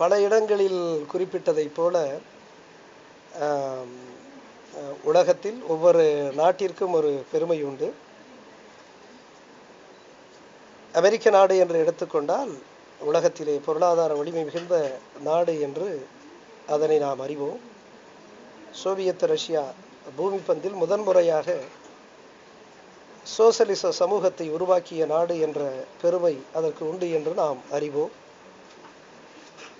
பல இடங்களில் குறிப்பிட்டதைப் போல உலகத்தில் ஒவ்வொரு நாட்டிற்கும் ஒரு பெருமை உண்டு. அமெரிக்க நாடு என்று எடுத்துக்கொண்டால் உலகத்திலே பொருளாதார வலிமை மிகுந்த நாடு என்று அதனை நாம் அறிவோம். சோவியத் ரஷ்யா பூமி பந்தில் முதன்முறையாக சோசலிச சமூகத்தை உருவாக்கிய நாடு என்ற பெருமை அதற்கு உண்டு என்று நாம் அறிவோம்.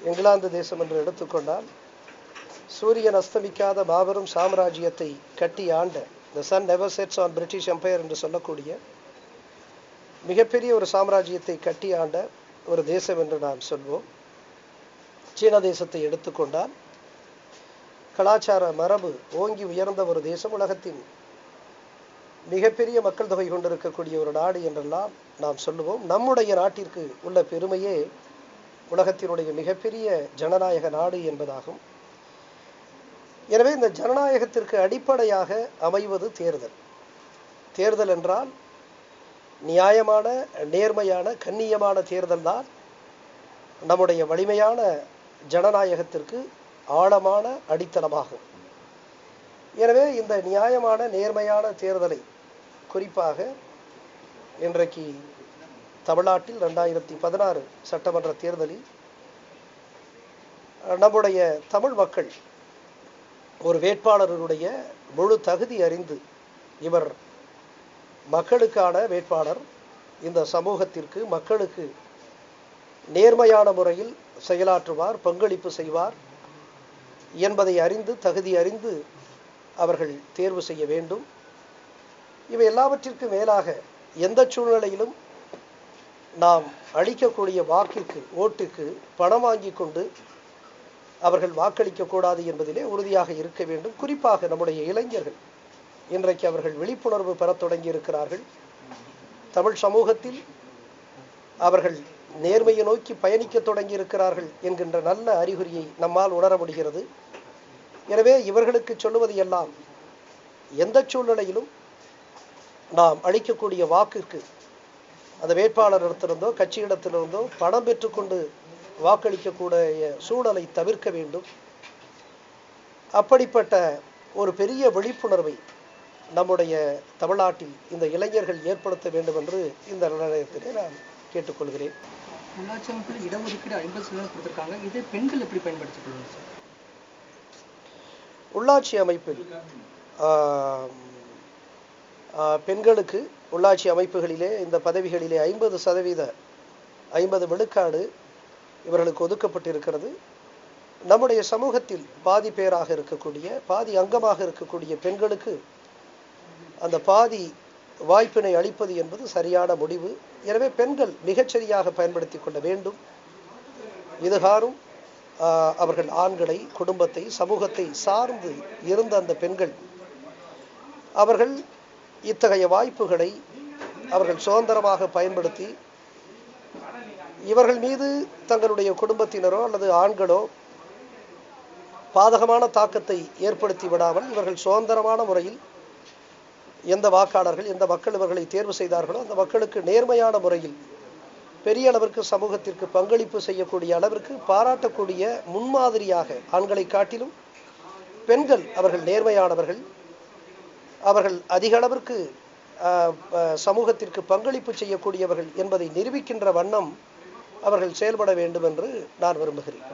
இங்கிலாந்து தேசம் என்று எடுத்துக்கொண்டால் சூரியன் அஸ்தமிக்காத மாபெரும் சாம்ராஜ்யத்தை கட்டி ஆண்ட the sun never sets on British empire என்று சொல்லக்கூடிய மிகப்பெரிய ஒரு சாம்ராஜ்யத்தை கட்டி ஆண்ட ஒரு தேசம் என்று நாம் சொல்வோம். சீன தேசத்தை எடுத்துக்கொண்டால் கலாச்சார மரபு ஓங்கி உயர்ந்த ஒரு தேசம், உலகத்தின் மிகப்பெரிய மக்கள் தொகை கொண்டிருக்கக்கூடிய ஒரு நாடு என்றெல்லாம் நாம் சொல்லுவோம். நம்முடைய நாட்டிற்கு உள்ள பெருமையே உலகத்தினுடைய மிகப்பெரிய ஜனநாயக நாடு என்பதாகும். எனவே இந்த ஜனநாயகத்திற்கு அடிப்படையாக அமைவது தேர்தல். தேர்தல் என்றால் நியாயமான, நேர்மையான, கண்ணியமான தேர்தல் தான் நம்முடைய வலிமையான ஜனநாயகத்திற்கு ஆழமான அடித்தளமாகும். எனவே இந்த நியாயமான, நேர்மையான தேர்தலை குறிப்பாக இன்றைக்கு தமிழ்நாட்டில் 2016 சட்டமன்ற தேர்தலில் நம்முடைய தமிழ் மக்கள் ஒரு வேட்பாளருடைய முழு தகுதி அறிந்து, இவர் மக்களுக்கான வேட்பாளர், இந்த சமூகத்திற்கு, மக்களுக்கு நேர்மையான முறையில் செயலாற்றுவார், பங்களிப்பு செய்வார் என்பதை அறிந்து, தகுதி அறிந்து அவர்கள் தேர்வு செய்ய வேண்டும். இவை எல்லாவற்றிற்கு மேலாக எந்த சூழ்நிலையிலும் நாம் அளிக்கக்கூடிய வாக்கிற்கு, ஓட்டுக்கு பணம் வாங்கி கொண்டு அவர்கள் வாக்களிக்கக்கூடாது என்பதிலே உறுதியாக இருக்க வேண்டும். குறிப்பாக நம்முடைய இளைஞர்கள் இன்றைக்கு அவர்கள் விழிப்புணர்வு பெறத் தொடங்கி இருக்கிறார்கள். தமிழ் சமூகத்தில் அவர்கள் நேர்மையை நோக்கி பயணிக்க தொடங்கி இருக்கிறார்கள் என்கின்ற நல்ல அறிகுறியை நம்மால் உணர முடிகிறது. எனவே இவர்களுக்கு சொல்லுவது எல்லாம், எந்த சூழ்நிலையிலும் நாம் அளிக்கக்கூடிய வாக்குக்கு அந்த வேட்பாளரிடத்திலிருந்தோ கட்சியிடத்திலிருந்தோ பணம் பெற்றுக்கொண்டு வாக்களிக்கக்கூடிய சூழலை தவிர்க்க வேண்டும். அப்படிப்பட்ட ஒரு பெரிய விழிப்புணர்வை நம்முடைய தமிழ்நாட்டில் இந்த இளைஞர்கள் ஏற்படுத்த வேண்டும் என்று இந்த நிலையத்திலே நான் கேட்டுக்கொள்கிறேன். உள்ளாட்சி அமைப்பில் இடஒதுக்கீடு 50% கொடுத்திருக்காங்க. இது பெண்கள் எப்படி பயன்படுத்திக் கொள்ளுங்க சார்? உள்ளாட்சி அமைப்பில் பெண்களுக்கு உள்ளாட்சி அமைப்புகளிலே இந்த பதவிகளிலே 50 விழுக்காடு இவர்களுக்கு ஒதுக்கப்பட்டிருக்கிறது. நம்முடைய சமூகத்தில் பாதி பேராக இருக்கக்கூடிய, பாதி அங்கமாக இருக்கக்கூடிய பெண்களுக்கு அந்த பாதி வாய்ப்பினை அளிப்பது என்பது சரியான முடிவு. எனவே பெண்கள் மிகச்சரியாக பயன்படுத்தி கொள்ள வேண்டும். இதுகாரும் அவர்கள் ஆண்களை, குடும்பத்தை, சமூகத்தை சார்ந்து இருந்த அந்த பெண்கள் அவர்கள் இத்தகைய வாய்ப்புகளை அவர்கள் சுதந்திரமாக பயன்படுத்தி இவர்கள் மீது தங்களுடைய குடும்பத்தினரோ அல்லது ஆண்களோ பாதகமான தாக்கத்தை ஏற்படுத்தி விடாமல் இவர்கள் சுதந்திரமான முறையில் எந்த வாக்காளர்கள், எந்த மக்கள் இவர்களை தேர்வு செய்தார்களோ அந்த மக்களுக்கு நேர்மையான முறையில் பெரிய அளவிற்கு சமூகத்திற்கு பங்களிப்பு செய்யக்கூடிய அளவிற்கு பாராட்டக்கூடிய முன்மாதிரியாக ஆண்களை காட்டிலும் பெண்கள் அவர்கள் நேர்மையானவர்கள், அவர்கள் அதிக அளவிற்கு சமூகத்திற்கு பங்களிப்பு செய்யக்கூடியவர்கள் என்பதை நிரூபிக்கின்ற வண்ணம் அவர்கள் செயல்பட வேண்டும் என்று நான் விரும்புகிறேன்.